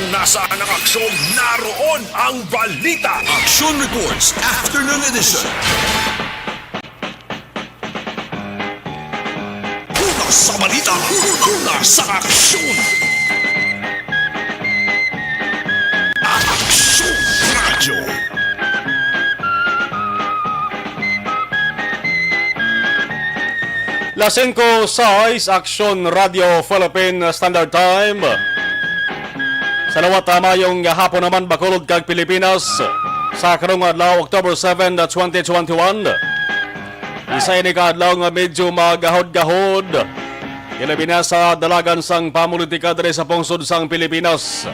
nasaan ang aksyon, naroon ang balita. Action Reports Afternoon Edition. Una sa balita, una sa aksyon. Aksyon Radio. Las 5:06 Action Radio Philippine Standard Time. Sa lawat mayong hapon naman Bacolod kag Pilipinas sa karong adlaw October 7, 2021. Isa ini ka adlaw nga medyo magahod-gahod. Ilabi na sa dalagan sang pamulitika diri sa pungsod sang Pilipinas.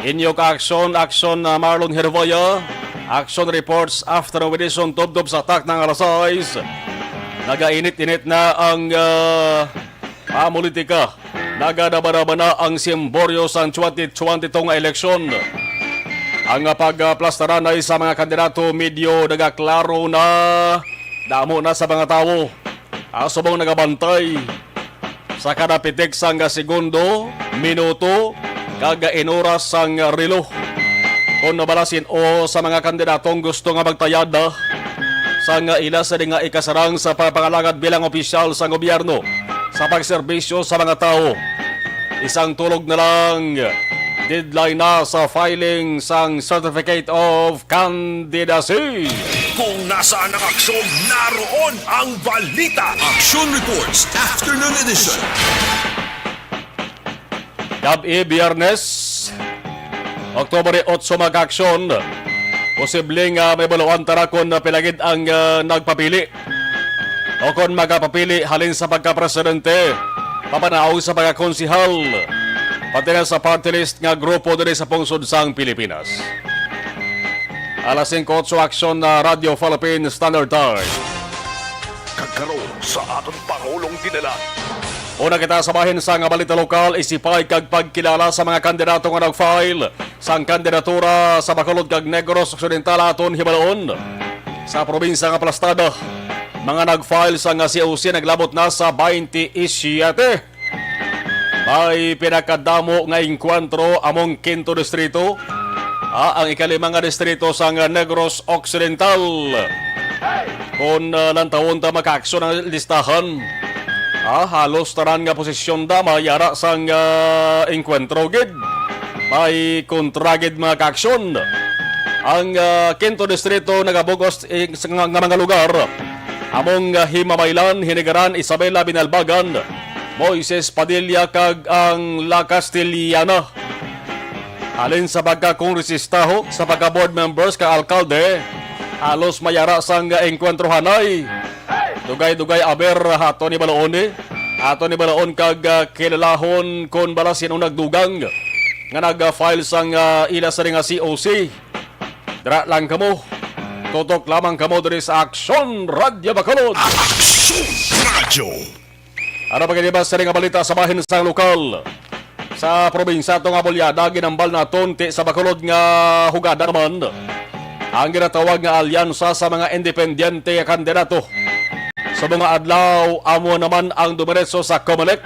Inyo ka aksyon Marlon Hervoya. Action Reports Afternoon Edition tubdob sa tak ng alas 6. Nagainit-init na ang politika. Nagadabadaba na ang simboryo sa 2022 nga eleksyon. Ang pagplastaran ay sa mga kandidato medyo nagaklaro na damo na sa mga tao. Asubong nagabantay sa kada pitik sang segundo, minuto, kaga inoras sang relo. Kung nabalasin o sa mga kandidatong gusto nga magtayada sa nga ila sa nga ikasarang sa papangalagad bilang opisyal sa gobyerno sa pagserbisyo sa mga tao. Isang tulog na lang deadline na sa filing sang Certificate of Candidacy. Kung nasaan ang aksyon, naroon ang balita. Action Reports Afternoon Edition. Gabi Biyernes, Oktubre 8 mag-aksyon. Posibleng may baluan tara kung pilagid ang nagpapili o kung magpapili halin sa pagka-presidente, papanaw sa pagkakonsihal, pati na sa party list nga grupo dito sa pungsod sang Pilipinas. Alas 5:08 Action na Radio Philippine Standard Time. Kagkaroon sa atong Pangulong dinala. Una kita sabahin sa nga balita lokal, isipay kag pagkilala sa mga kandidato nga nag-file sang kandidatura sa Bacolod kag Negros Occidental aton hibaloon. Sa probinsya nga Plastada, mga nag-file sa nga COC naglabot na sa 27. May pinakadamo nga inkwentro among 5 distrito, ang ikalimang nga distrito sa nga Negros Occidental. Kung lantawon ta maka-aksyon ang listahan, halos taran nga posisyon da mayara sang enkwentro gid. May kontragid mga kaaksyon. Ang Quinto Distrito nagabugos nga mga lugar. Among Himamaylan, Hinigaran, Isabela, Binalbagan, Moises Padilla kag ang La Castellana. Alin sa pagka-kongresista sa pagka-board members ka alkalde, halos mayara sang enkwentro hanay. Dugay-dugay aber ato ni Balaon kag kilalahon kon balasin ang nagdugang nga nag-file sang ila sa nga COC. Dra lang kamo. Tutok lamang kamo diri sa Action Radio Bacolod. Aksyon Radio. Ano pagkaliba sa nga balita sa bahin sang lokal? Sa probinsya itong Abulyada, ginambal na tonti sa Bacolod nga hugada naman. Ang ginatawag nga alyansa sa mga independyente kandidato. Sa mga adlaw, amo naman ang dumiretso sa Comelec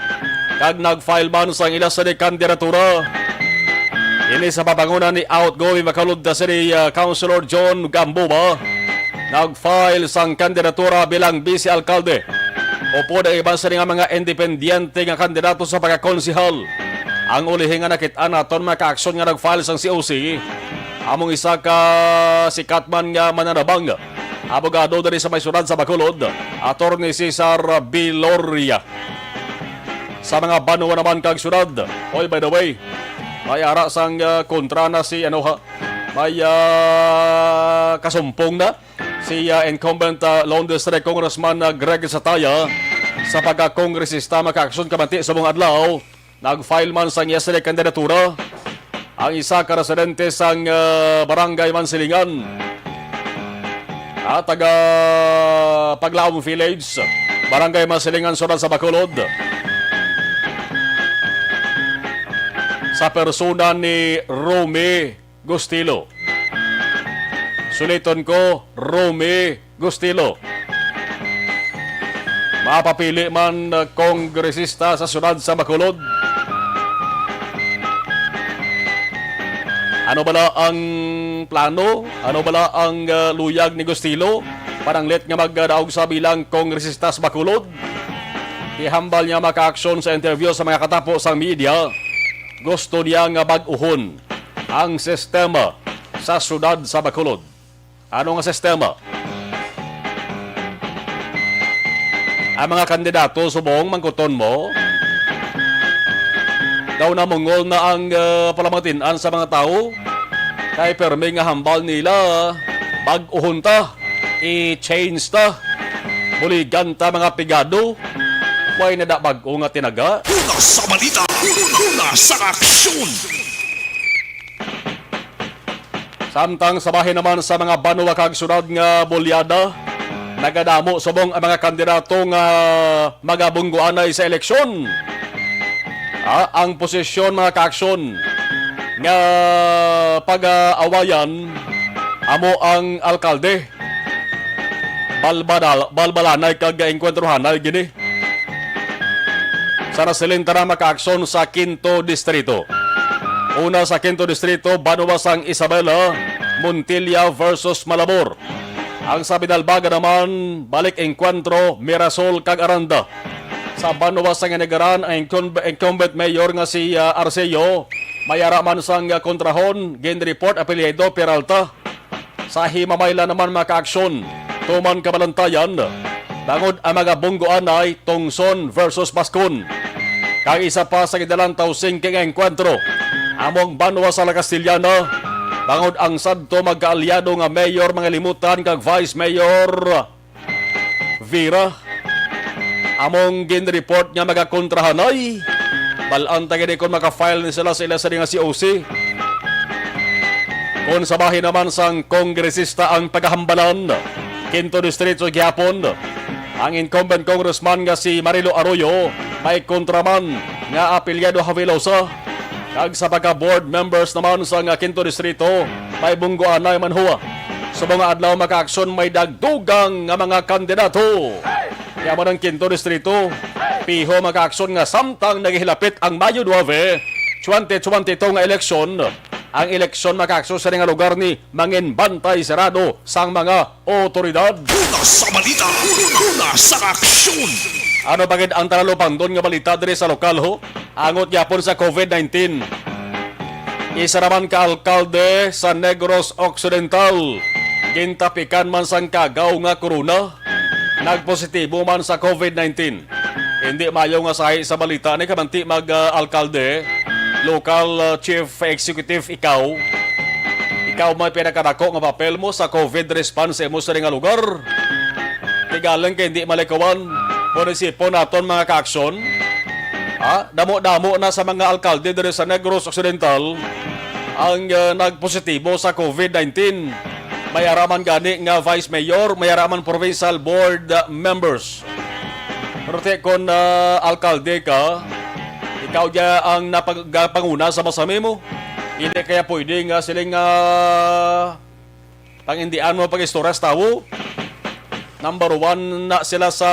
kag nag-file man sa ila sa kandidatura. Ini sa papangunan ni outgoing Bacolod City Councilor John Gamboa, nag-file sang kandidatura bilang vice alkalde. Opo na iba sa mga independyente nga kandidato sa pagkakonsihal. Ang ulihin nga nakita naton maka-aksyon nga nag-file sang COC. Among isa ka sikat man nga mananabang, abogado dari sa may syudad sa Bacolod, Attorney Cesar Biloria. Sa mga banuan naman kag syudad, by the way, may ara sang kontra na si may kasumpong na si incumbent Lone District Congressman Greg Sataya sa pagka-kongresista maka-aksyon kamanti sa mga adlaw. Nag-file man sang yes kandidatura ang isa ka residente sang barangay Mansilingan taga Paglaong Village, barangay Mansilingan, syudad sa Bacolod. Sa persona ni Romy Gustilo. Suliton ko, Romy Gustilo. Mapapili man kongresista sa syudad sa Bacolod. Ano bala ang plano? Ano bala ang luyag ni Gustilo? Parang let nga magdaog sa bilang kongresista sa Bacolod. Ihambal niya maka-aksyon sa interview sa mga katapo sa media. Gusto niya nga bag-uhon ang sistema sa syudad sa Bacolod. Ano nga sistema? Ang mga kandidato subong mangkuton mo daw na mongol na ang palamatinan sa mga tao kay perme nga hambal nila bag-uhon ta, i-change ta, buligan ta mga pigado. Way na da bag-o nga tinaga. Una sa balita, una sa aksyon. Samtang sabahin naman sa mga banwa kag syudad nga bolyada, nagadamo subong ang mga kandidato nga magabungguanay sa eleksyon. Ang posisyon mga kaaksyon nga pag-awayan amo ang alkalde. Balbalanay kag engkwentrohanay gini. Sa nasilintara maka-aksyon sa Quinto Distrito. Una sa Quinto Distrito, Banuwasang Isabela, Montilla versus Malabor. Ang sa Binalbaga naman, balik engkwentro, Mirasol kag Aranda. Sa Banuwasang Negaran, ang incumbent mayor nga si Arceo, mayara man sang kontrahon, Genreport Apelyedo Peralta. Sa Himamayla naman maka-aksyon, Tuman Kabalantayan, bangod ang mga bunggoan ay Tungson versus Bascon. Kag isa pa sa kidalang tausing king enkwentro, among Banwa sa La Castillana, bangod ang sadto magkaalyado nga mayor mga limutan kag vice mayor Vera. Among ginreport nga magakontrahanay, balaan tagadi kon maka-file ni sila sa ila sa nga si OC. Kung sabahin naman sang kongresista ang paghahambalan, Quinto Distrito gihapon, ang incumbent congressman nga si Marilo Arroyo may kontraman nga apelyado Havilosa. Kag sa pagka-board members naman sa Quinto Distrito may bungguanay manhuwa. Sa mga adlaw maka-aksyon may dagdugang nga mga kandidato. Kaya man ang Quinto Distrito, piho maka-aksyon nga samtang naghilapit ang Mayo 9, 2022 nga eleksyon. Ang eleksyon maka-aksyon sa nga lugar ni mangin bantay sarado sang mga otoridad. Una sa balita, una sa aksyon. Ano bagid ang talalupang doon nga balita diri sa lokal ho? Angot yapon sa COVID-19. Isa naman ka alkalde sa Negros Occidental. Gintapikan man sang kagaw nga corona. Nagpositibo man sa COVID-19. Hindi mayo nga sahi sa balita ni kamanti mag-alkalde, local chief executive ikaw. Ikaw may pinakadako nga papel mo sa COVID response mo sa nga lugar. Tigalang kay hindi malikawan. Munisipyo naton mga kaaksyon. Damo-damo na sa mga alkalde diri sa Negros Occidental ang nagpositibo sa COVID-19. Mayaraman gani nga vice mayor, mayaraman provincial board members. Pero kung alkalde ka, ikaw dya ang napagpanguna sa masami mo. Hindi kaya pwede nga siling pangindian mo pag-istorya sa tao. Number 1 na sila sa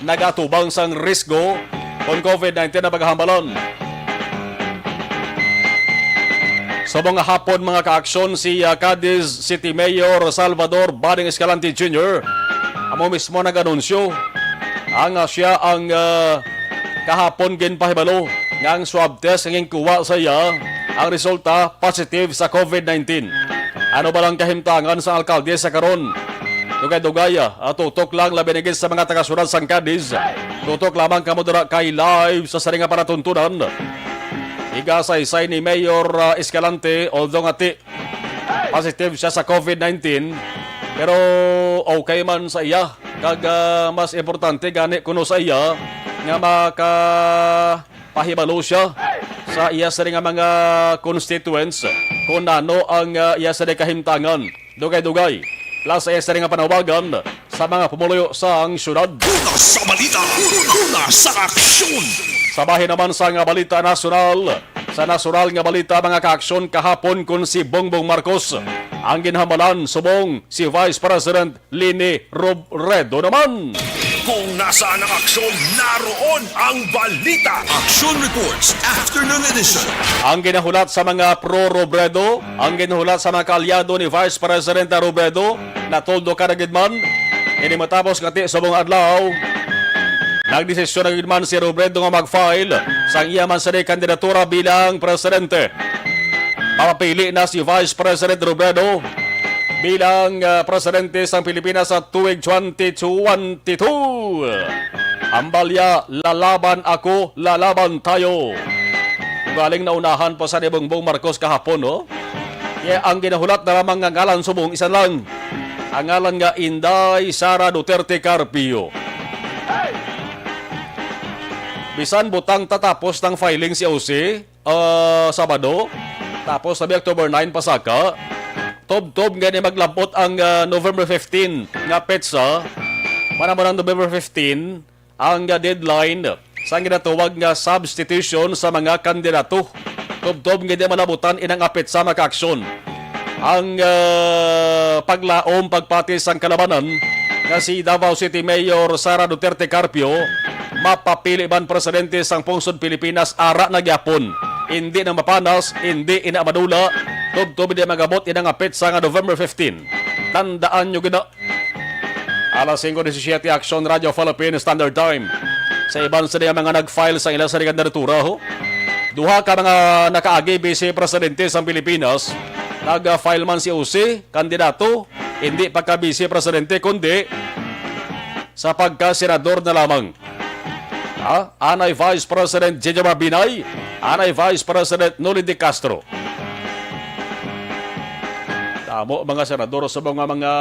nagatubang sang risgo kung COVID-19 na paghahambalon. Sa mga hapon mga kaaksyon, si Cadiz City Mayor Salvador Bading Escalante Jr. amo mismo nag-anunsyo ang siya ang kahapon ginpahibalo nga ang swab test ang kuha sa iya ang resulta positive sa COVID-19. Ano ba lang kahimtangan sa alkalde sa karon? Dugay-dugay, tutok lang labinigis sa mga taga-suran sang Cadiz. Tutok lamang kamo dira kay live sa saringa panatuntunan. Iga-saysay ni Mayor Escalante, although ngati positive siya sa COVID-19, pero okay man sa iya. Kag mas importante gani kuno sa iya nga makapahibalo siya sa iya sa nga mga constituents kung ano ang iya sa kahimtangan. Dugay-dugay. Plus ay sa nga panawagan sa mga pumuloy sa ang syudad. Una sa balita, una sa aksyon. Sabahin naman sa nga balita nasyonal. Sa nasyonal nga balita mga kaaksyon kahapon kun si Bongbong Marcos ang ginhamalan subong si Vice President Leni Robredo naman. Kung nasaan ang aksyon, naroon ang balita. Action Reports Afternoon Edition. Ang ginahulat sa mga pro-Robredo, ang ginahulat sa mga kaalyado ni Vice President Robredo, na toldo karagidman, ini matapos ngati sa mga adlaw, nagdesisyon na gidman si Robredo nga mag-file sa iyaman sa kandidatura bilang presidente. Mapapili na si Vice President Robredo bilang presidente sa Pilipinas sa tuwig 2022. Ambalya, lalaban ako, lalaban tayo. Galing na unahan po sa ni Bongbong Marcos kahapon, no? Kaya ang ginahulat na lamang ng ngalan subong isa lang. Ang ngalan nga Inday Sara Duterte Carpio. Bisan butang tatapos ng filing si OC Sabado, tapos sabi October 9 pasaka, tob-tob nga ni maglabot ang November 15 nga petsa. Manaman ang November 15 ang deadline sa ginatawag nga substitution sa mga kandidato. Tob-tob nga di malabutan inang petsa maka-aksyon. Ang paglaom pagpatis ang kalabanan nga si Davao City Mayor Sara Duterte Carpio mapapili ban presidente sang pungsod Pilipinas ara na gyapon. Hindi na mapanas, hindi ina madula. Tub-tub di magabot inang apit sa November 15. Tandaan nyo gina. Alas 5:17 Action Radio Philippine Standard Time. Sa iban sa mga nag-file sa ilang sa kandidatura, ho? Duha ka mga nakaagi Vice Presidente sa Pilipinas. Nag-file man si OC, kandidato, hindi pagka-Vice Presidente, kundi sa pagka-senador na lamang. Anay Vice President Jejomar Binay, anay Vice President Noli de Castro. Tamo mga senador sa mga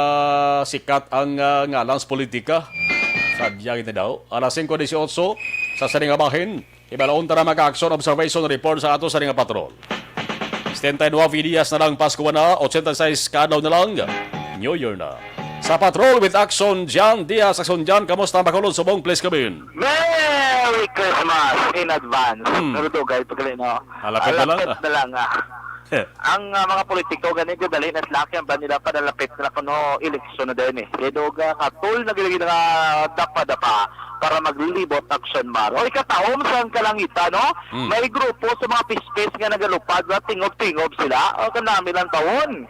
sikat ang ngalans politika. Sadyang na daw. Alas 5:18 sa Saringabahin. Ibalaon tara maka-action observation report sa ato Saringa Patrol. 79 días na lang Pasko na, 86 kadaw na lang. New Year na. Sa Patrol with Action Jan Diaz. Action Jan, kamusta ang bakulod? Subong, please come in. Merry Christmas in advance. Narudugay pagkali, no? Alapit na lang. Alapit na lang, Ang mga politiko, ganito, dali na slaki ang ba nila padalapit na kuno eleksyon na din, Kaya doga, katul na ginagin na dapa-dapa para maglibot action maro. O ikataom sa kalangitan, no? May grupo sa mga pispis nga nagalupad na tingob-tingob sila. O kanami lang taon.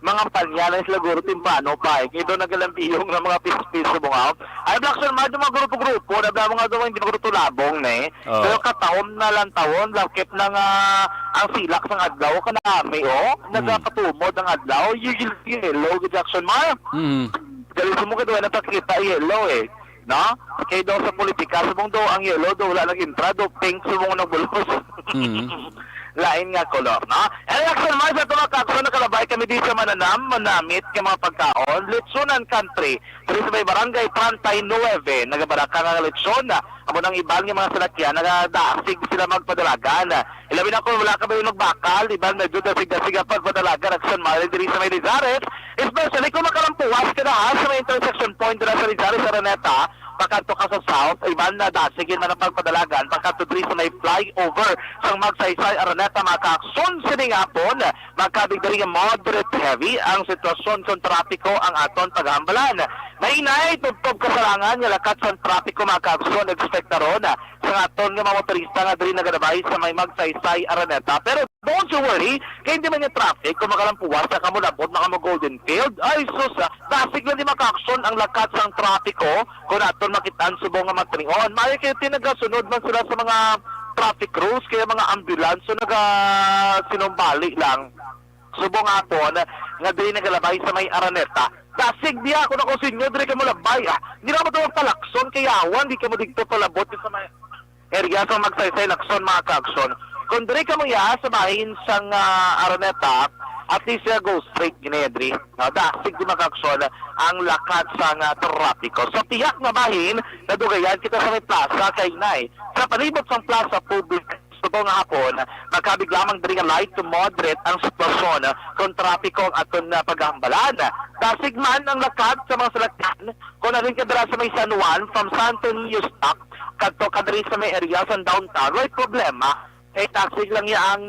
Mga panyalan sila guro timpano pa. Ito nagalambiyong ng mga pispis sa bungaw. Ay, Blackson, mga grupo-grupo, na mga gawa hindi magruto labong, Pero kataon na lang taon, lakip ng ang silak ng adlaw, kanami, nagkapatumod ang adlaw, yellow, Jackson, Galing mo ka doon, napakita yellow, No? Kaya daw sa politika, subong daw ang yellow, daw wala nag-intra, daw pink, subong nagbulos. Lain nga kolor, no? Election man sa tumakakso na kalabay kami di sa manamit ng mga pagkaon. Litsunan Country, dito sa may barangay 39, nagabaraka nga litsyon na. Amo nang ibang yung mga salakyan, nagadaasig sila magpadalagan. Ilabin ako, wala ka ba yung nagbakal, ibang nagdudasig-dasig ang pagpadalagan. Action man, dito sa may Lizares. Especially kung makalampuwas ka na sa may intersection point na sa Lizares, Araneta, pagkanto ka sa south, iban na dasigin na ng pagpadalagan, pagkanto diri sa may flyover sa Magsaysay, Araneta, makaakson siningapon, magkabigdari moderate heavy ang sitwasyon sa trapiko ang aton paghambalan. Nainay, tubtob kasalangan, yalakat sa trapiko makaakson, expect na ron, sa aton nga mga motorista nga diri nagadabay sa may Magsaysay, Araneta. Pero don't you worry, kaya hindi man yung traffic, kung makalampuwas sa kamulabot, Golden Field, ay sus, dasig na di makaakson ang lakat sa trapiko, kung aton makitaan subong nga matringon. Maya kayo tinagasunod man sila sa mga traffic rules, kaya mga ambulance, so sinumbali lang. Subong hapon, nga diri nagalabay sa may Araneta. Dasig diya ako na ko sinyo, diri ka mo labay. Hindi na mo ito palakson, kaya awan, di ka mo digto palabot sa may area sa Magsaysay, lakson, mga kaakson. Kung diri ka mo ya, sa bahin sang Araneta, at least go straight ginedri. Dasig di makaksyon ang lakat sa trapiko. Sa tiyak na bahin, nadugayan kita sa may plaza kay Nay. Sa palibot sang plaza public, ito nga hapon, magkabig lamang diri light to moderate ang sitwasyon kung trapiko ang aton na paghambalan. Dasig man ang lakat sa mga salakyan, kung narin kadara sa may San Juan, from Santo Niño Stock, kadto kadari sa may area sa downtown, may problema. Taxi lang ang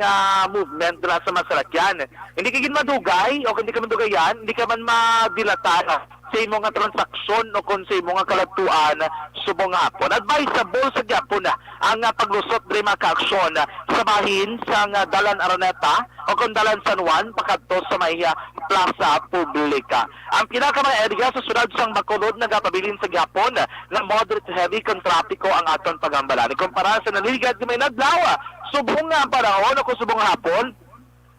movement dala sa masalakyan. Hindi ka madugay o hindi ka madugayan, hindi ka man madilatan sa imo nga transaksyon o kung sa imo nga kalatuan subong hapon. Advisable sa gyapon ang paglusot diri mga kaaksyon sa bahin sa Dalan Araneta o kung Dalan San Juan pakadto sa may plaza publika. Ang pinakamay area sa sunod sang Bacolod nagapabilin sa gyapon na moderate to heavy kung trapiko ang aton pagambalan. Kumpara sa naligad may nadlaw subong nga ang panahon o kung subong hapon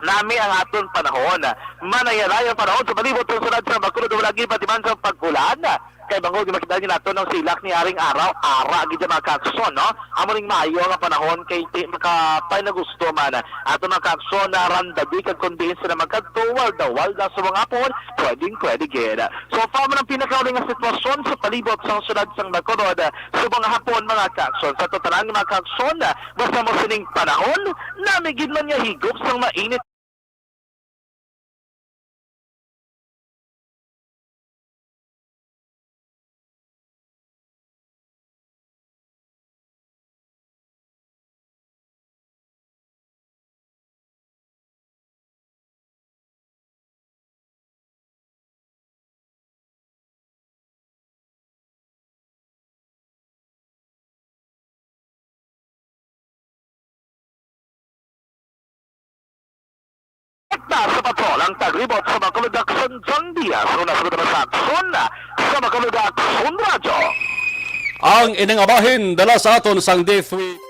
nami ang aton panahon. Manayalay ang panahon sa palibot ng sunod sa Bacolod lagi pati man sa pag-ulan. Kay bangod makita niyo nato ng silak ni Aring Araw, ara gid mga kakson, no? Amo ring maayo nga panahon kay ti makapay na gusto man. Ato mga kakson na randabi kag convince na magkadto walda sa mga hapon, pwede gid. So fama ng pinakauling nga sitwasyon sa palibot sa sunod sang Bacolod sa mga hapon mga kakson. Sa totalan mga kakson, basta mo sining panahon, nami gid man niya higop sang mainit. Sa patrol ang tagribot sa Bacolod Action John Diaz una sa Action sa Bacolod Action Radyo. Ang iningabahin dala sa aton sang D3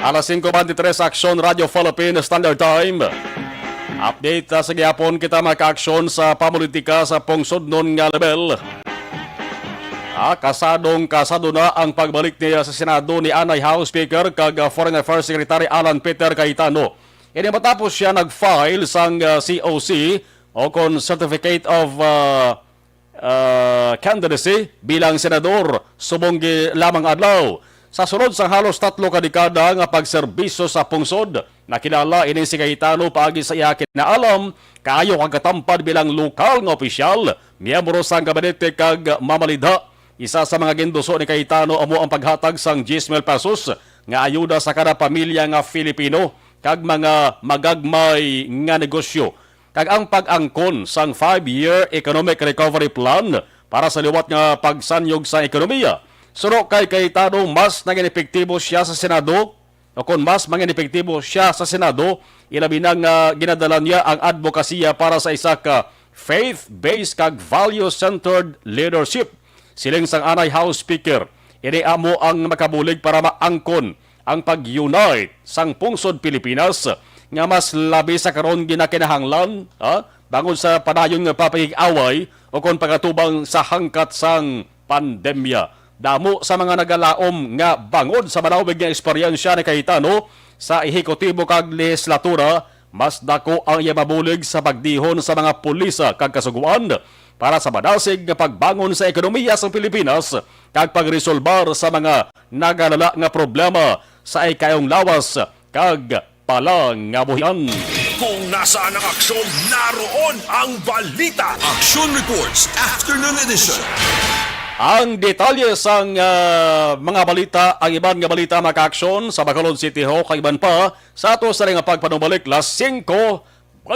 Alas 5:23 Aksyon Radio Philippine Standard Time. Update sa gihapon kita maka-aksyon sa pamulitika sa pungsodnon nga level. Kasado na ang pagbalik niya sa Senado ni Anay House Speaker kag Foreign Affairs Secretary Alan Peter Cayetano. Ini matapos siya nag-file sang COC o kon Certificate of Candidacy bilang senador subong lamang adlaw. Sa sunod sa halos 3 kadekada nga pagserbisyo sa pungsod, nakilala ini si Cayetano paagi sa iya kinaalam kaayo kag katampad bilang lokal nga opisyal, miyembro sang gabinete kag mamalidha. Isa sa mga ginduso ni Cayetano amo ang paghatag sang 10,000 pesos nga ayuda sa kada pamilya nga Filipino kag mga magagmay nga negosyo. Kag ang pag-angkon sang 5-year economic recovery plan para sa liwat nga pagsanyog sa ekonomiya. Suro kay Cayetano, mas naging epektibo siya sa Senado, o kung mas maging epektibo siya sa Senado, ilabi na nga ginadala niya ang advokasya para sa isa ka faith-based kag value-centered leadership. Siling sang Anay House Speaker, iniamo ang makabulig para maangkon ang pag-unite sang pungsod Pilipinas nga mas labi sa karon ginakinahanglan bangon sa padayon nga papahig-away o kung pagatubang sa hangkat sang pandemya. Damo sa mga nagalaom nga bangod sa manawig nga eksperyensya ni Cayetano sa ehekutibo kag legislatura, mas dako ang iya mabulig sa pagdihon sa mga pulisa kag kasuguan para sa madasig nga pagbangon sa ekonomiya sa Pilipinas kag pagresolbar sa mga nagalala nga problema sa ikayong lawas kag palang nga buhian. Kung nasaan ang aksyon, naroon ang balita. Action Reports Afternoon Edition. Ang detalye sang mga balita, ang iban nga balita maka-aksyon sa Bacolod City Hall kag iban pa sa ato sa ring pagpanumalik las 5:25.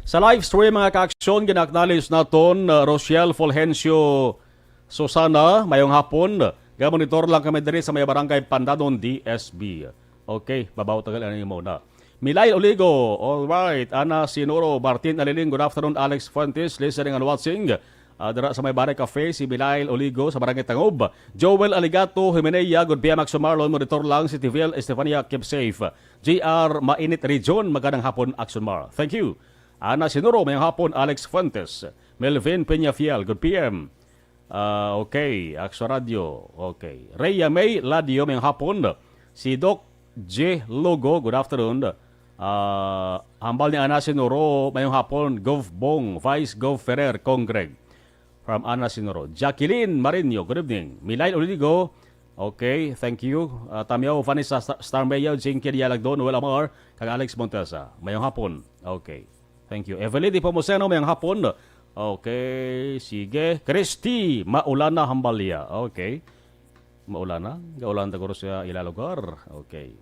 Sa live stream mga ka-aksyon ginaknalis naton Rochelle Fulgencio Susana mayong hapon. Gamonitor lang kami diri sa may barangay Pandadon DSB. Okay, babaw tagal ano yung muna. Milay Oligo, alright. Ana Sinuro, Martin Aliling, good afternoon. Alex Fuentes, listening and watching. Dara sa may Bare Cafe, si Milay Oligo sa Barangay Tangob. Joel Aligato, Jimenea, good PM Max Marlon, monitor lang si TVL, Estefania, keep safe. JR, Mainit Region, magandang hapon, Action Mar. Thank you. Ana Sinuro, mayang hapon, Alex Fuentes. Melvin Peñafiel, good PM. Okay, Action Radio. Okay. Rhea May Ladio, mayong hapon. Si Doc J. Logo, good afternoon. Hambal ni Ana Sinoro, mayong hapon. Gov Bong, Vice Gov Ferrer, Congreg. From Ana Sinoro. Jacqueline Marino, good evening. Milail Oligo, okay, thank you. Tamiao, Vanessa Starmayo, Jinky Dialagdo, Noel Amar, kag Alex Montesa. Mayong hapon. Okay, thank you. Evelyn Di Pomoseno, mayong hapon. Okay, sige. Christy, Maulana Hambalia. Okay. Maulana? Gaulan taguro sa ilalugar. Okay.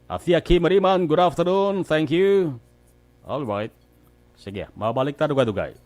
Athia Kim Mariman, good afternoon. Thank you. All right. Sige, mabalik tayo dugay-dugay.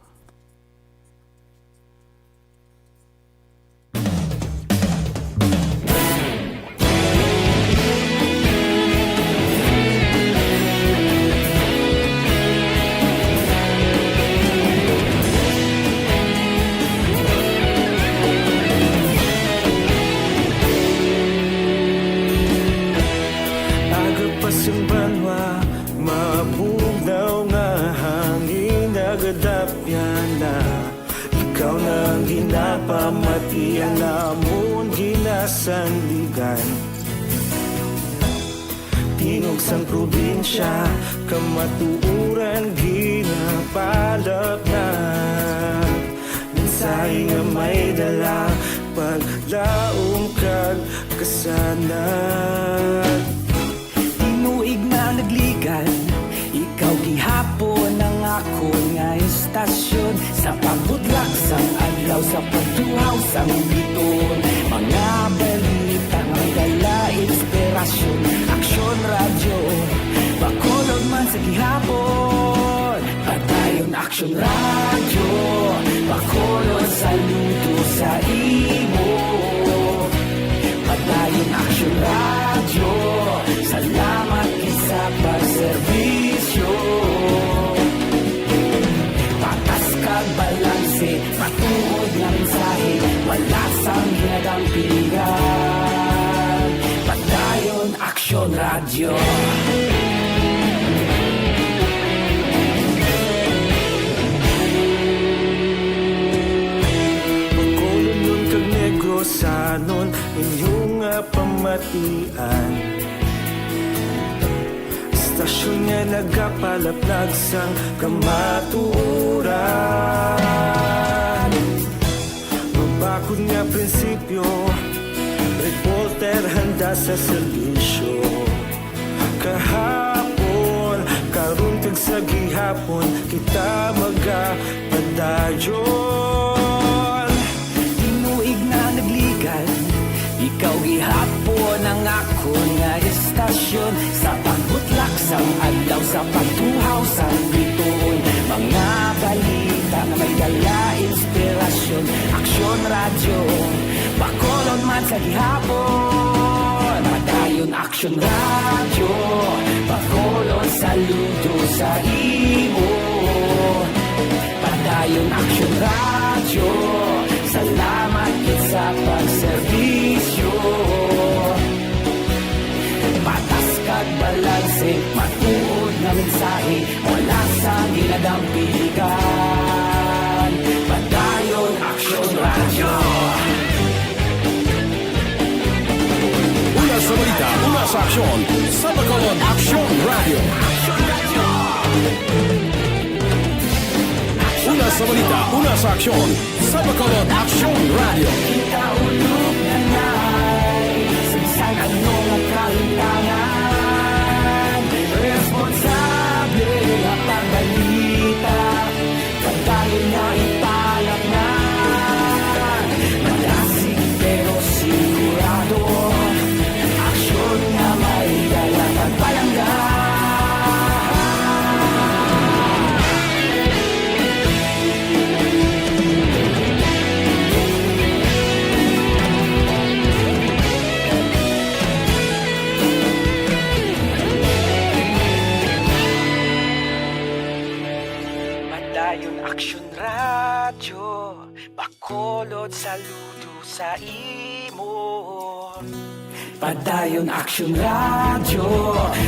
Banwa, mabugnaw nga hangin nagadapyan na. Ikaw nang ginapamatian namon ginasandigan. Tinog sang probinsya, kamatuuran ginapalap na. Mensahe nga may dala, paglaom kag kasanan. Tuig na nagligan, ikaw gihapon ang ako nga istasyon. Sa pagbutlak sang adlaw, sa pagtuhaw sang biton. Mga balita may dala inspirasyon. Aksyon radyo, bakolog man sa gihapon. Padayon aksyon radyo, bakolog saludo sa imo. Padayon aksyon radyo, salamat sa pagserbisyo. Patas kag balanse, patuod ng mensahe, wala sang hinagang pilihan. Padayon Aksyon Radio. Pagkulong nun kag Negrosanon, inyong pamatian. Stasyon nga nagapalaplag sang kamaturan. Mabakod nga prinsipyo, reporter handa sa serbisyo. Kahapon, karun kag sa gihapon, kita magapadayon. Tinuig na nagligan, ikaw gihapon ang ako nga istasyon. Sa pagbutlak sang adlaw, sa pagtuhaw sang biton. Mga balita na may dala inspirasyon. Aksyon radyo, bakolon man sa gihapon. Padayon Aksyon radyo, bakolon saludo sa imo. Padayon Aksyon radyo, salamat kit sa pagserbisyo. Patas kag balanse, matuod na mensahe, wala sa ginagang piligan. Padayon Aksyon Radio. Una sa balita, una sa aksyon, sa Bacolod Aksyon Radio. Una sa balita, una sa aksyon, sa Bacolod Aksyon Radio. Ikaulog na na'y sagsang anong ang kalintangan. Responsable na pagbalita, pagdayon na ipalap na. Malasig pero sigurado, aksyon na may dalang pagpalanggan. Padayon Aksyon Radio, bakolod saludo sa imo. Padayon Aksyon Radio,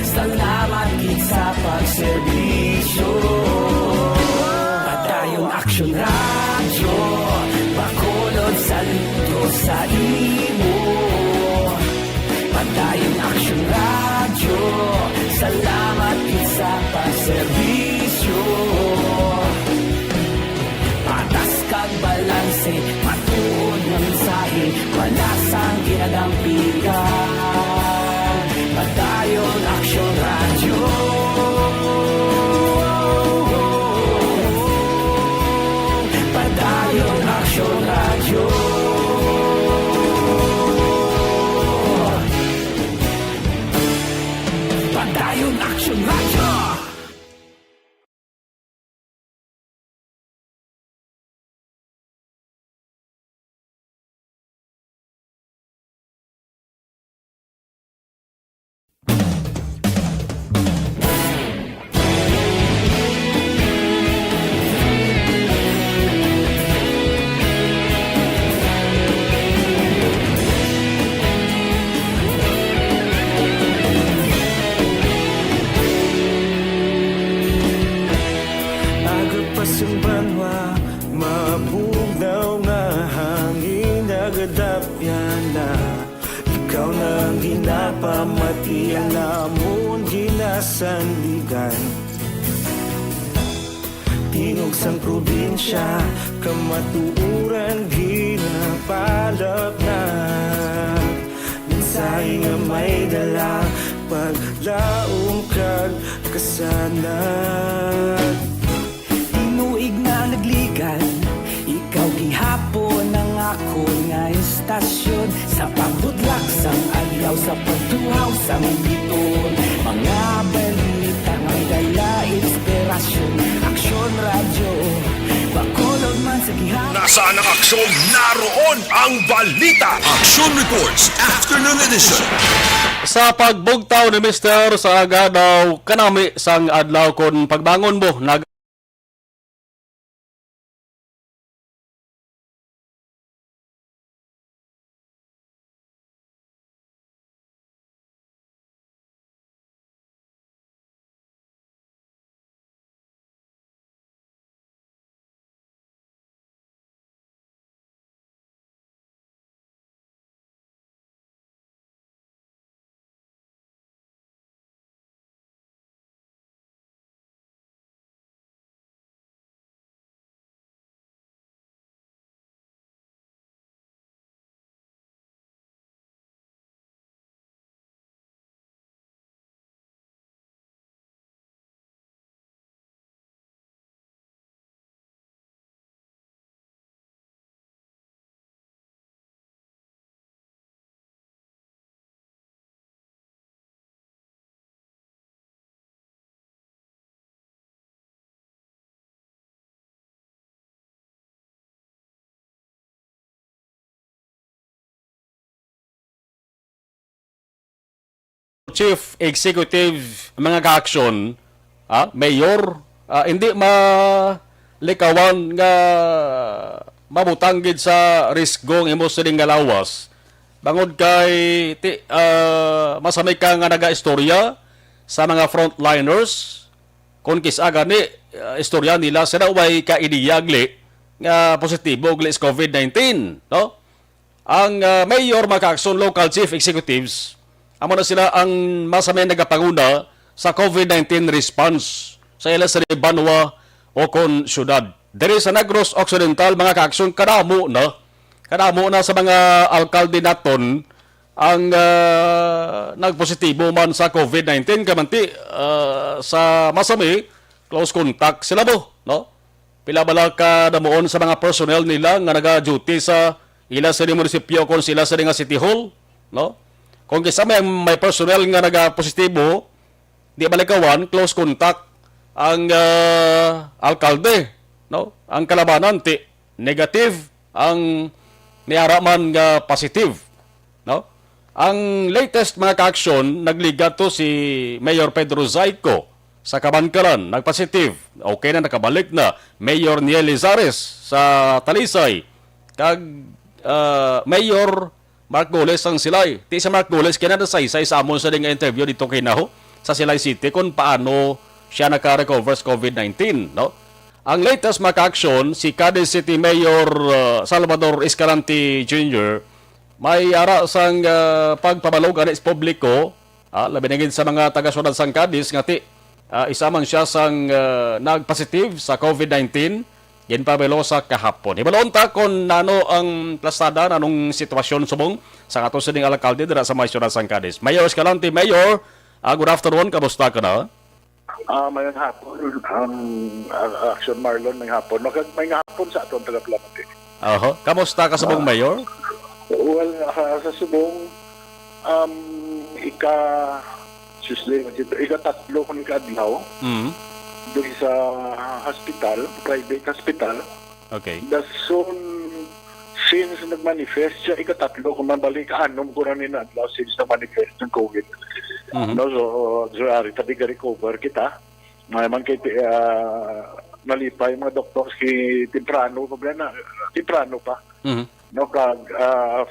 salamat gid sa pagserbisyo. Padayon Aksyon Radio, bakolod sa imo. Padayong Aksyon Radyo, salamat gid sa pagserbisyo. Patas kag balanse, matuod nga mensahe, wala sang ginadampigan. Padayon Aksyon Radyo. Padayon Aksyon Radyo. Padayon Aksyon Radyo. Agapasumbanwa, mabugnaw nga hangin nagadapyan na. Ikaw nang ginapamatian namon ginasandigan. Tingog sang probinsya, kamatuuran ginapalap na. Mensahe nga may dala, paglaong kag kasanat. Tinuig na nagligan, ikaw gihapon ang ako nga istasyon. Sa pagbudlak sang adlaw, sa pagtuhaw sa biton. Mga balita may dala inspirasyon. Aksyon Radyo, bakolod man sa gihapon. Nasaan ang aksyon? Naroon ang balita. Action Reports Afternoon Edition. Sa pagbugtaw ni Mr. sa aga daw kanami sang adlaw kon pagbangon mo nag Chief Executive mga ka-aksyon, mayor, hindi malikawan nga mabutanggid sa risgong imo sining nga lawas. Bangod kay masamay ka nga naga-istorya sa mga frontliners kung kisaga ni istorya nila sila way kainiyagli nga positibo og COVID-19, no? Ang mayor mga ka-aksyon, local chief executives, amo na sila ang masamay nagapanguna sa COVID-19 response sa ilang sa Banwa o kon syudad. Diri sa Negros Occidental, mga kaaksyon, kadamo na sa mga alkalde naton ang nagpositibo man sa COVID-19 kamanti sa masami close contact sila mo, no? Pila bala ka damuon sa mga personnel nila nga naga-duty sa ila sa munisipyo kon sila sa nga city hall, no? Kung kisama may personnel nga nagapositibo, di balikawan, close contact ang alkalde, no? Ang kalabanan ti negative, ang niaraman nga positive, no? Ang latest mga ka-aksyon, nagliga to si Mayor Pedro Zayco sa Kabankaran, nagpositive. Okay na, nakabalik na. Mayor Niel Lizares sa Talisay, kag Mayor Mark Goles ang Silay. Ti sa Mark Goles, kaya nasaysay sa amon sa nga interview dito kay Naho sa Silay City kung paano siya naka-recover sa COVID-19, no? Ang latest maka-action, si Cadiz City Mayor Salvador Escalante Jr. may ara sang pagpabalog anis publiko, labi na gid sa mga taga-syudad sang Cadiz ngati isa man siya sang nagpositive sa COVID-19 ginpabelo sa kahapon. Hibalon ta kung nano ang plastada nanong sitwasyon subong sa ato sining alkalde dira sa mga syudad sang Cadiz. Mayor Escalante, Mayor, good afternoon, kamusta ka na? Mayang hapon, Action Marlon, may hapon. May hapon sa atong taga-Planete. Kamusta ka subong, Mayor? Well, sa subong, ika-tatlo kung ika-adlaw, doon sa hospital, private hospital. Okay. Dason, since nag-manifest siya, ika-tatlo kung mabalik, anom ko na adlaw since nag-manifest ng COVID. No, so tabi ka-recover kita. Naman kay nalipay mga doktor si temprano pa. No,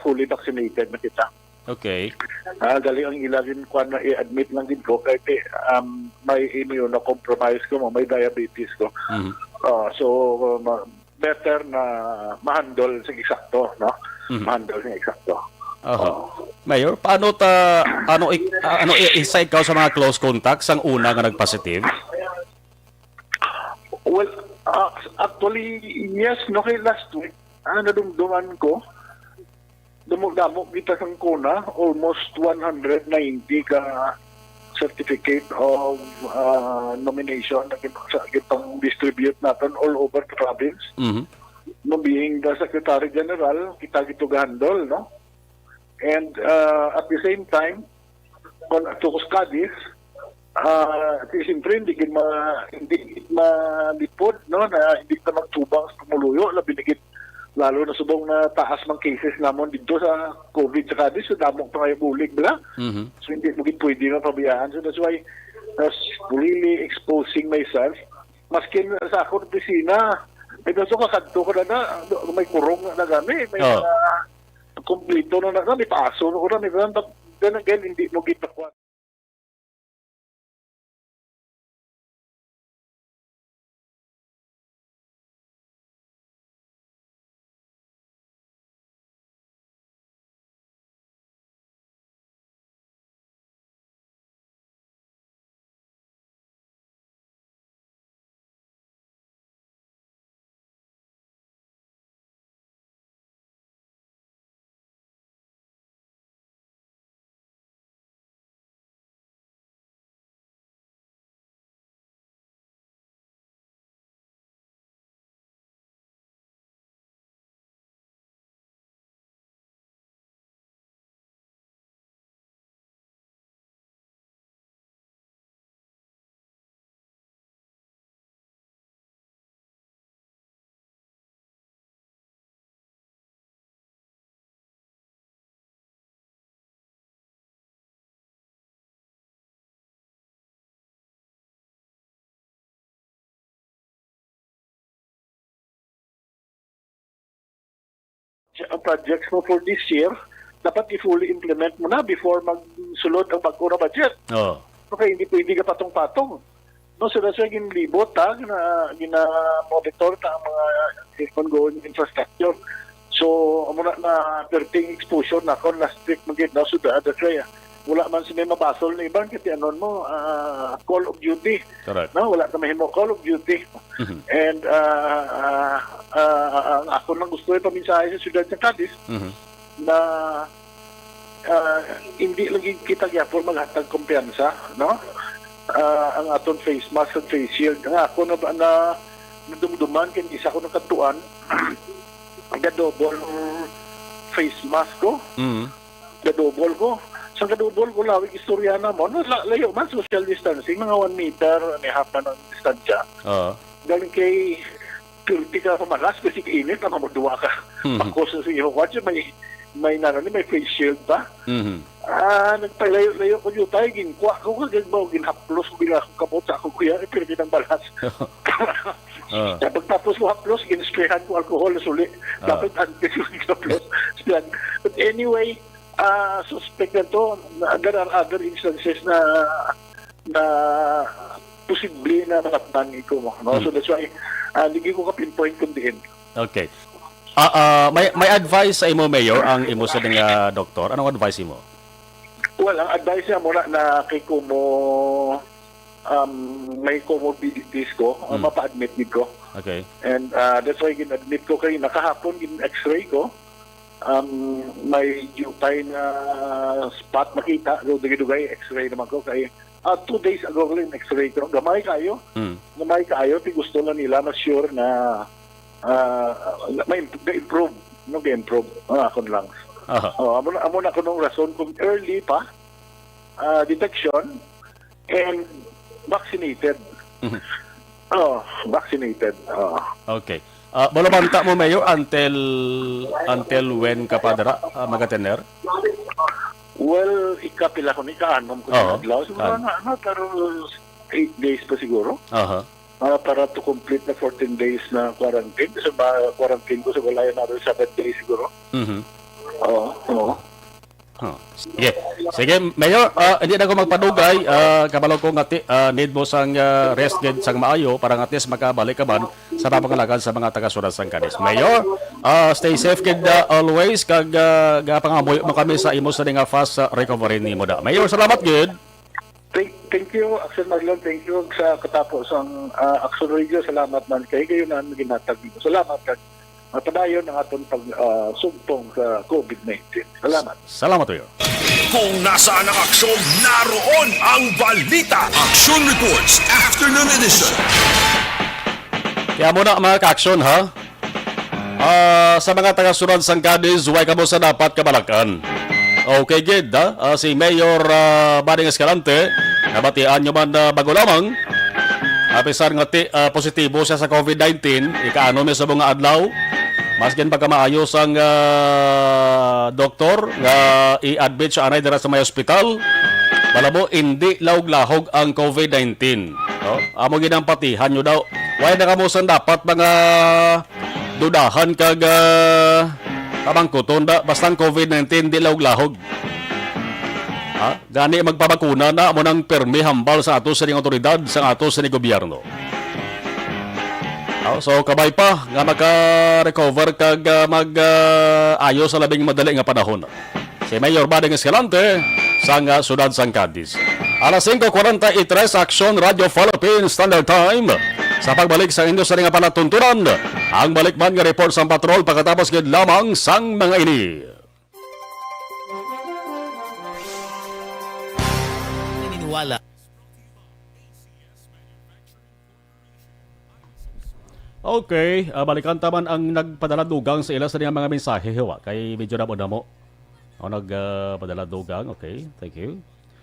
fully vaccinated na kita. Okay. Dali ang ilagin ko na i-admit lang din ko kay may immunocompromise ko, may diabetes ko. So better na ma-handle sa eksakto, no? Ma-handle sa eksakto. Mayor, paano isa ikaw sa mga close contacts ang una nga nag-positive? Well, actually, yes, no, kay last week, nadumduman ko, dumog-damog kita sang kuna, almost 190 ka certificate of nomination na kitang distribute natin all over the province. No, being the Secretary General, kita gito handle, no? And at the same time, kung ito ko sa Cadiz, siyempre hindi malipod, no? Na hindi ka magtubang sa tumuluyo, lalo na subong na taas mang cases namon dito sa COVID sa Cadiz, so damong pa ngayon bulig, bala? So hindi mo pwede na pabayaan. So that's why I was really exposing myself. Maskin sa akong opisina, may doon kakadto ko na may kurong na gami, may kompleto na may paso na ko na, but then again, hindi mo gitakuan. Projects mo for this year, dapat i-fully implement mo na before magsulod ang bago na budget. Okay, hindi pwede ka patong-patong. No, so that's why ginlibot gina-monitor ang mga ongoing infrastructure. So, muna na perting exposure na kon last week magiging na suda. That's why wala man si may mabasol na ibang kasi mo, Call of Duty. Correct. No, wala ka mahimo Call of Duty. And ako nang gusto ay paminsahe sa siyudad ng Cadiz na hindi lagi kita gyapon maghatag kumpiyansa, no? Ang aton face mask at face shield. Nga ako na nadumduman kaya isa ko nakatuan ga-double face mask ko. Ga-double ko. Sa kadubol ko lawig istorya na mo, no, layo man, social distancing, mga 1 meter, may half na ng distansya. Galing kay 30 ka pamalas, kasi kainit, na mamadua ka. Ako sa iyo, watch, may face shield pa. Nagpalayo-layo ko yung tayo, ginkwa ko, ginhaplos ko bila akong kamot sa akong kuya, pwede ng balas. Pagtapos ko haplos, ginsprayan ko alcohol, suli. Dapat antes ko ginhaplos. But anyway, suspect na to, there are other instances na posible na nakatang ko mo. No? So that's why, hindi ko ka-pinpoint kung diin. Okay. May advice sa imo, Mayor, ang imo sa nga doktor. Anong advice imo? Well, ang advice niya muna na kay Kumo may comorbidities ko, mapa-admit din ko. Okay. And that's why gin-admit ko kay nakahapon gin-x-ray ko. May jutay na spot makita, dugay x-ray naman ko kay 2 days ago ko rin x-ray ko. Gamay kayo. Gamay kayo, ti gusto na nila na sure na may improve, no improve akon lang. Amo na ko nung rason kung early pa detection and vaccinated. Vaccinated. Okay. Balabanta mo, Mayor, until when ka pa dara magatener? Well, ikapila ko ni kaanom ko sa adlaw. Siguro na, pero 8 days pa siguro. Para to complete na 14 days na quarantine. Kasi quarantine ko, so wala yun natin 7 days siguro. Oo. Sige, Mayor, hindi na ko magpadugay. Kabalo ko ngati, need mo sang rest gid sang maayo para at least makabalik ka man sa papangalagan sa mga taga-surat sang Cadiz. Mayor, stay safe gid always kag gapangamoy mo kami sa imo sa nga fast recovery nimo da. Mayor, salamat gid. Thank you, Action Marlon. Thank you sa katapos ang Action Radio. Salamat man kay kayo na ginatag dito. Salamat kag mapadayon ang atong pagsugtong sa COVID-19. Salamat. Salamat, Mayor. Kung nasaan ang aksyon, naroon ang balita. Action Reports Afternoon Edition. Kaya muna mga ka-aksyon, ha? Sa mga taga-surat sang Cadiz, huwag ka mo sa dapat kabalakan. Okay, gid, ha? Si Mayor Bading Escalante, nabatian nyo man bago lamang. Apisar nga positibo siya sa COVID-19, ikaano may sa mga adlaw. Mas gan pagka maayos ang doktor nga i-admit siya anay dira sa may ospital. Balabo, hindi lahog-lahog ang COVID-19. No? Amo ginang patihan nyo daw. Why na kamusan dapat mga dudahan kag kamangkuton da. Basta ang COVID-19 di lahog-lahog. Gani magpabakuna na mo ng permi hambal sa ato sa ning otoridad, sa ato sa ning gobyerno. So kabay pa nga maka-recover kag mag-ayos sa labing madali nga panahon. Si Mayor Bading Escalante sang Sudad sang Cadiz. Alas 5:43 Action Radio Philippines Standard Time. Sa pagbalik sa inyo sa nga palatuntunan, ang balikman nga report sa patrol pagkatapos gid lamang sang mga ini. Naniniwala. Okay, balikan taman ang nagpadala dugang sa ila sa niyang mga mensahe. Hiwa, kay medyo na mo. Nagpadala dugang. Okay, thank you.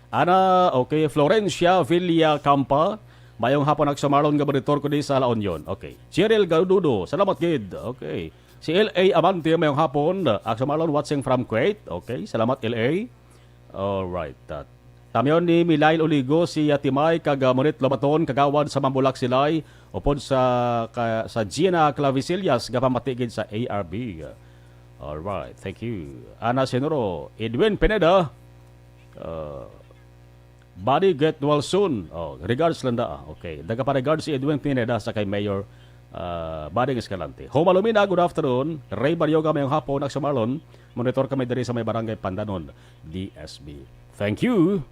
Ana, okay, Florencia Villacampa. Mayong hapon nagsumarlon nga monitor ko di sa La Union. Okay. Cheryl Gaududo, salamat gid. Okay. Si L.A. Amante mayong hapon. Nagsumarlon watching from Kuwait. Okay, salamat L.A. Alright. Tamyon ni Milail Oligo, si Timay Kagamonit Lobaton, kagawad sa Mambulak Silay, upod sa Gina Clavisillas, gapamatigid sa ARB. Alright, thank you. Ana Senoro, Edwin Pineda, body get well soon. Regards landa. Okay, daga pa regards si Edwin Pineda sa kay Mayor Bading Escalante. Homalumina, good afternoon. Ray Baryoga mayong hapon, nagsumarlon. Monitor kami diri sa may barangay Pandanon, DSB. Thank you.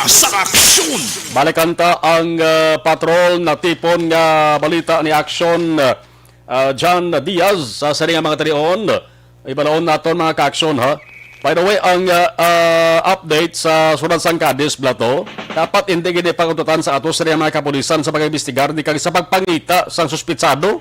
Una sa aksyon! Balikan ta ang patrol na tipon nga balita ni Action John Diaz sa sari nga mga talion. Ibalaon naton mga ka-aksyon ha. By the way, ang update sa Sudan sang Cadiz Blato, dapat hindi gini pangututan sa ato sari nga mga kapulisan sa pag-imbestigar di kag sa pagpangita sang suspitsado.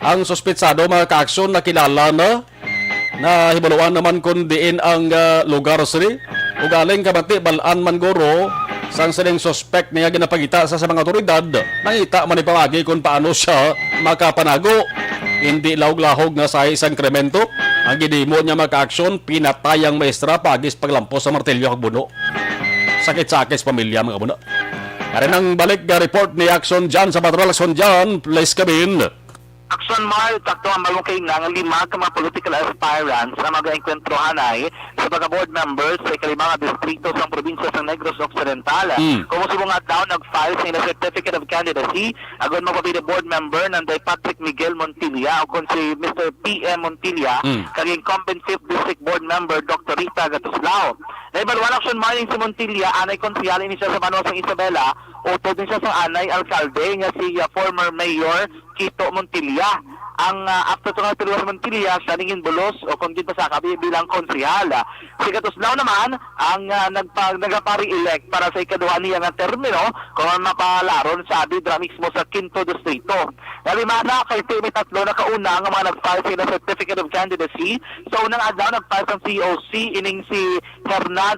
Ang suspitsado mga ka-aksyon nakilala na hibaluan naman kung diin ang lugar sari. Ugaling kabati balaan man guro sang sining suspect niya ginapagita sa mga otoridad, nangita man ipamagi kung paano siya makapanago. Hindi lahog-lahog nga sa isang kremento. Ang gidimo niya maka-aksyon, pinatayang maestra pagis paglampos sa martilyo kag buno. Sakit-sakit pamilya mga buno. Karin ang balik nga report ni Action John sa Patrol. Action John, please come in. Action Mar, takto ang balong kainang 5 ka mga political aspirants ang mag-enkwentrohan ay sa pagka-board members sa ikalimang distrito sa probinsya sa Negros Occidental. Kung musubong at daw nag-file sa Certificate of Candidacy, agon magpapili board member ng Patrick Miguel Montilla o kung si Mr. P.M. Montilla, kag incumbent 5th District Board Member Dr. Rita Gatuslao. Naibaluan Action Mar si Montilla, anay konsihali ni siya sa Banosang Isabela, utod din siya sa anay alkalde nga si former Mayor Quito Montilla. Ang after ito nga sa Montilla, siya ningin bulos o kung dito sa kabi bilang konsihal. Si Gatuslao naman ang nagapari-elect para sa ikaduha niya nga termino kung mapalaron sa Abidra mismo sa 5th Distrito. Nalimana kay may 3 na kauna ang mga nag-file sila Certificate of Candidacy. Sa unang adlaw nag-file sa COC ining si Hernan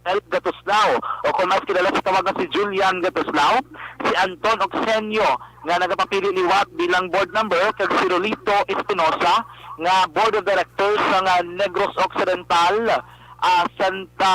Gatuslao o kung mas kilala sa tawagan si Julian Gatuslao, si Anton Oxenio nga nagapapili liwat bilang board member kag si Rolito Espinosa nga board of directors ng Negros Occidental Santa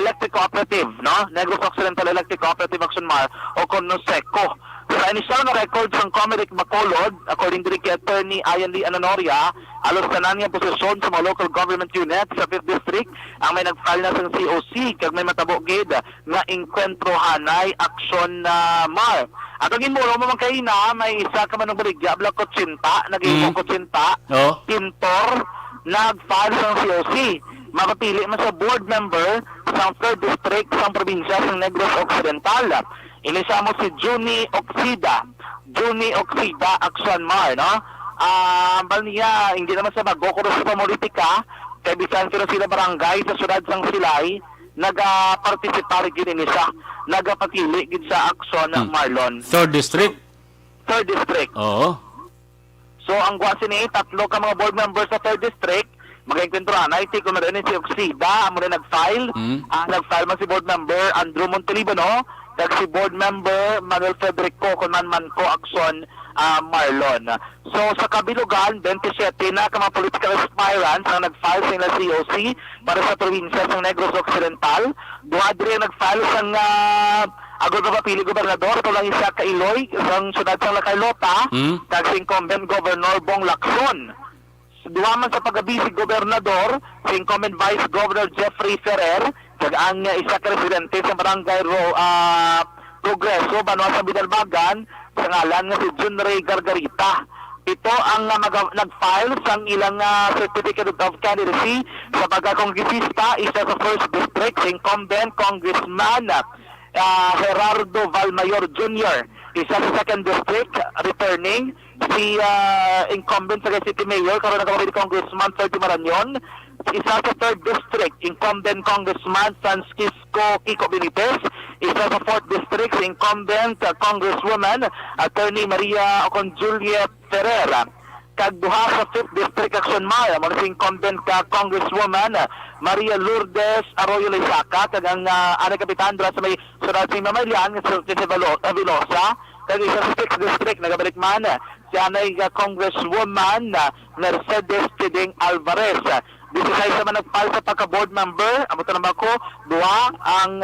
Electric Cooperative, no? Negros Occidental Electric Cooperative Action Mar o kung NOSECO. Sa initial na records ng Comedic Bacolod, according to kay Attorney Ian Lee Anonoria, alos tanan niya posisyon sa mga local government unit sa 5th District ang may nag-file na sa COC kag may matabo gid nga inkwentro hanay aksyon na Mar. At ang inmuro mo man kayo na may isa ka man ng baligya, Blanc Kotsinta, nag-iwong Kotsinta, Pintor, nag-file sa COC. Makapili man sa board member sa 3rd District sa probinsya ng Negros Occidental. Inisa mo si Juni Oxida Action Mar, no? Bal niya, hindi naman sa magkukuro sa politika, kaya bisan sila barangay sa syudad sang Silay, nag-participar gid siya, nagapatili gid sa aksyon ng Marlon. 3rd District? 3rd District. Oo. So, ang gwasi ni 3 ka mga board members sa 3rd District, mag-enkwentro na, iti ko na rin si Oxida, amo rin nag-file. Nag-file man si board member Andrew Montalibano, kag si board member Manuel Federico Conman ko aksyon Marlon. So sa kabilugan 27 na ka mga political aspirants ang nag-file sa COC para sa probinsya ng Negros Occidental. Duha diri nag-file sang agod na papili gobernador ito lang isa ka Iloy sang syudad sang Lacailota kag si incumbent Governor Bong Lacson. Duha man sa pagabi si gobernador, si incumbent Vice Governor Jeffrey Ferrer, kag ang isa ka residente sa barangay Progreso, Banwa sa Bidalbagan, sa ngalan nga si Jun Ray Gargarita. Ito ang nag-file sa ilang Certificate of Candidacy sa pagkakongresista, isa sa 1st District, si incumbent Congressman Gerardo Valmayor Jr. Isa sa 2nd District, returning, si incumbent sa City Mayor, karoon nagkapapili Congressman Ferdy Marañon. Isa sa 3rd District, incumbent Congressman Francisco Kiko Benitez. Isa sa 4th District, incumbent Congresswoman Attorney Maria Juliet Ferreira. Kagduha sa 5th District Action Mara, mga si incumbent Congresswoman Maria Lourdes Arroyo Lisaca, kag ang anay kapitan sa may surat si Mamalian, si Velosa. Kag isa sa 6th District, nagabalik man si anay Congresswoman Mercedes Tiding Alvarez. 16 naman nag-file sa pagka-board member. Amo naman ko, duha ang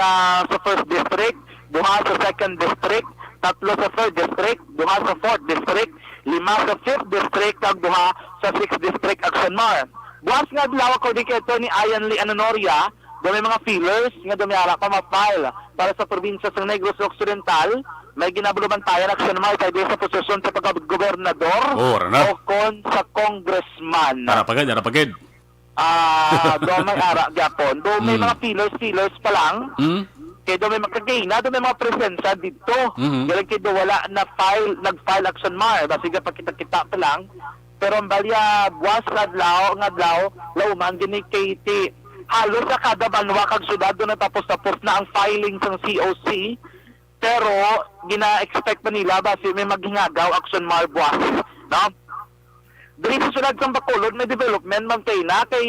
sa 1st District, duha sa 2nd District, 3 sa 3rd District, duha sa 4th District, 5 sa 5th District, at duha sa 6th District Action Mar. Bukas nga bilaw ko di kay ni Ian Lee Anonoria, may mga feelers nga dumiyara pa ma-file para sa probinsya sa Negros Occidental. May ginabuluban tayo na Action Mar tayo sa posisyon sa pagka-gobernador o kon sa congressman. Narapagid. Do may ara gyapon. Do may mga feelers pa lang. kay do may makagay na do may mga presensya dito. Galing kay do wala na nag-file action mar basig pa kita pa lang. Pero ang balya buwas ngadlaw lauman gini kay ti halos sa kada banwa kag syudad do natapos na ang filing sang COC. Pero gina-expect pa nila basi may maghingagaw action mar buwas, no? Diri sa syudad sang Bacolod may development man kay na kay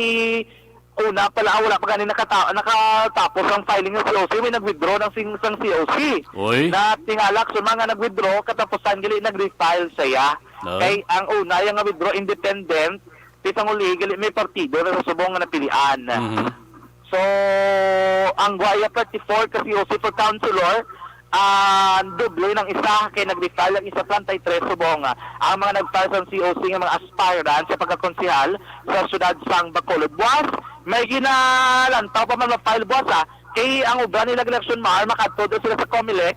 una pala wala pa ganin nakatapos ang filing ng COC, may nag-withdraw ng sang COC. Oy. Na tingalak sa mga nag-withdraw katapusan gali nag-refile saya. No. Kay ang una yung withdraw independent, pitang uli gali may partido na sa subong nga napilian. So ang Guaya 34 ka COC for councilor doble ng isa kay nag-refile ang isa 33 subong ang mga nag-file sa COC ng mga aspirant sa pagkakonsehal sa syudad sang Bacolod. Buwas may ginalantaw pa man ma-file buwas kay ang ubra nila election mar makadto do sila sa COMELEC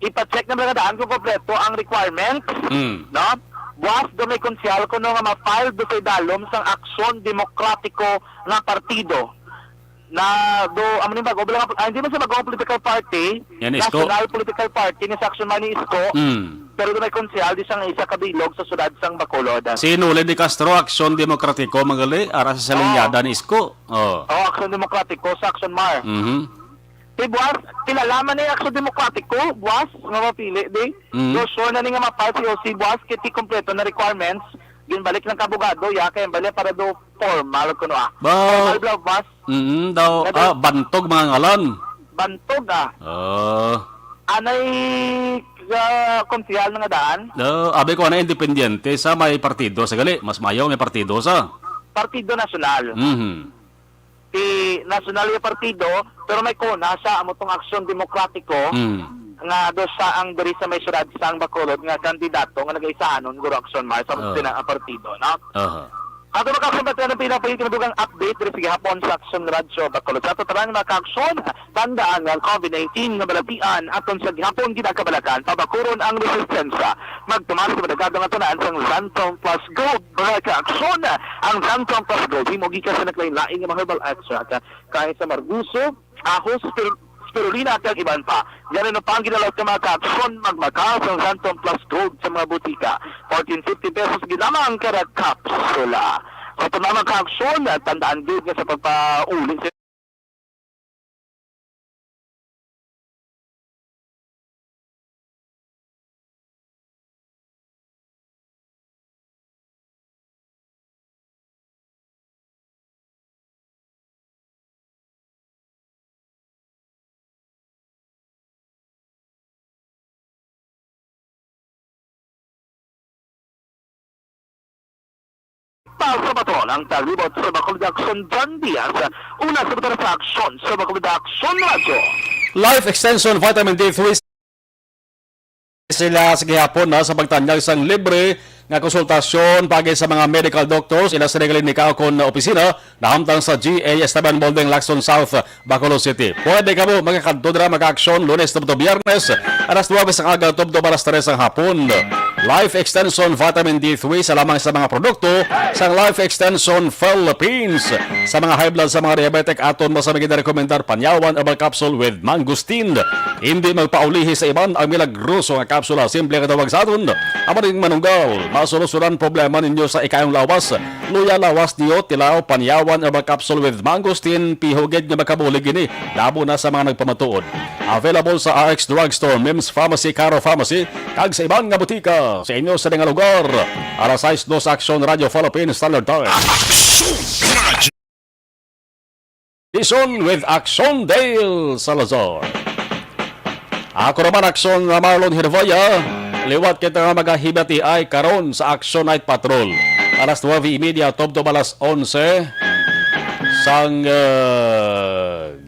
ipa-check na mga daan kung kompleto ang requirements, no? Buwas do may konsyal kuno nga ma-file do kay dalom sang Aksyon Demokratiko nga partido na do amo ni bago hindi man sa bago political party, Yan, Isko. national political party ni sa Action Money Isko, pero do may konsyal di sang isa kabilog sa syudad sang Bacolod. Si Nule de Castro, Aksyon Demokratiko, magali, ara sa salinyada ni Isko. Oh. Aksyon Demokratiko sa Action Mar. Buwas, kilalaman ni Aksyon Demokratiko, buwas, nga mapili, di? So, sure na ni nga mapal si OC, buwas, kiti kompleto na requirements, ginbalik ng kabugado, kaya balik para do formal, kuno formal blah, buwas, Daw, bantog mga ngalan. bantog, anay, konsyal na nga daan, Abe ko na independiente sa may partido sa gali. Mas mayaw may partido sa. Partido Nasional. Ti nasyonal yung partido, pero may kuna sa amotong Aksyon Demokratiko, nga do sa ang diri sa may syudad sang Bacolod nga kandidato nga nag-isahanon guro Aksyon Mar sa partido, no? Ato makasabat na ng pinapahitinudugang update diri sa gihapon sa Aksyon Radio Bacolod. Sa tutarang naka-aksyon, tandaan nga ang COVID-19 nga balatian aton sa gihapon ginakabalakan, pabakuron ang resistensya. Magtumas sa madagado nga tunaan sang Zantong Plus Gold. Mga ka-aksyon, ang Zantong Plus Gold, himogika sa naklain-laing nga mga herbal extract, kahit sa marguso, ahos, spirulina at iban pa. Yan ang pang ginalaw ka mga ka-aksyon, magmakaw sa Zantong Plus Gold sa mga butika. 14.50 pesos ginamang kada kapsula. So ito naman ka-aksyon, tandaan din nga sa pagpauli sa sa baton ang talibot sa Bacolod Action John Diaz. Una sa baton sa aksyon sa Bacolod Action Radio. Life Extension Vitamin D3 sila sa gihapon na sa pagtanyag sang libre nga konsultasyon pagay sa mga medical doctors ila sa regalin ni Kaokon na opisina na hamtang sa GA Esteban Building, Lacson South, Bacolod City. Pwede ka mo magkakadto dira mag-aksyon Lunes to Biyernes alas 9 ang aga to alas 3 ang hapon. Life Extension Vitamin D3 sa lamang sa mga produkto sa Life Extension Philippines. Sa mga high blood sa mga diabetic aton masamig na rekomendar panyawan herbal capsule with mangosteen. Hindi magpaulihi sa iban ang milagroso nga kapsula. Simple ka tawag sa aton. Amaring manunggal, masolusuran problema ninyo sa ikayong lawas. Luya lawas diyo, tilaw, panyawan herbal capsule with mangosteen. Pihugid nga makabulig ini. Labo na sa mga nagpamatuod. Available sa RX Drugstore, Mims Pharmacy, Caro Pharmacy, kag sa ibang nga butika. Sa inyo sa nga lugar, alas 6 dos Action Radio Philippines Standard Time. Aksyon Radio. Dison with Action Dale Salazar. Ako naman Action Marlon Hirvoya. Liwat kita nga magahibati ay karon sa Action Night Patrol. Alas 9:30 tubto alas 11 sang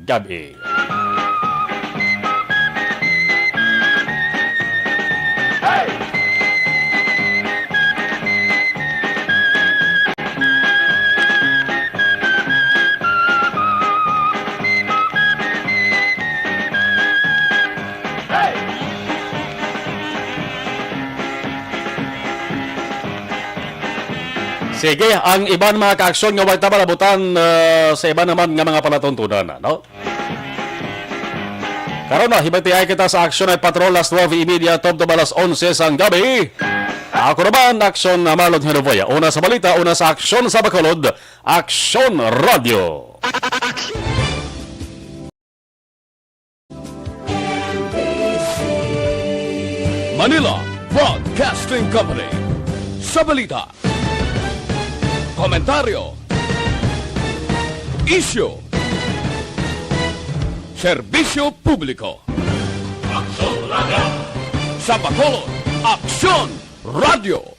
gabi. Sige, ang iban mga kaaksyon nga wala malabutan sa iba naman nga mga palatuntunan, no? Karon na, hibatihay kita sa aksyon ay Patrol las 9:30 top to balas 11 sang gabi. Ako naman, Aksyon na Marlon Henovoya. Una sa balita, una sa Aksyon sa Bacolod, Aksyon Radio. Manila Broadcasting Company. Sa balita, komentaryo, isyu, serbisyo publiko. Sa Bacolod, Aksyon Radio.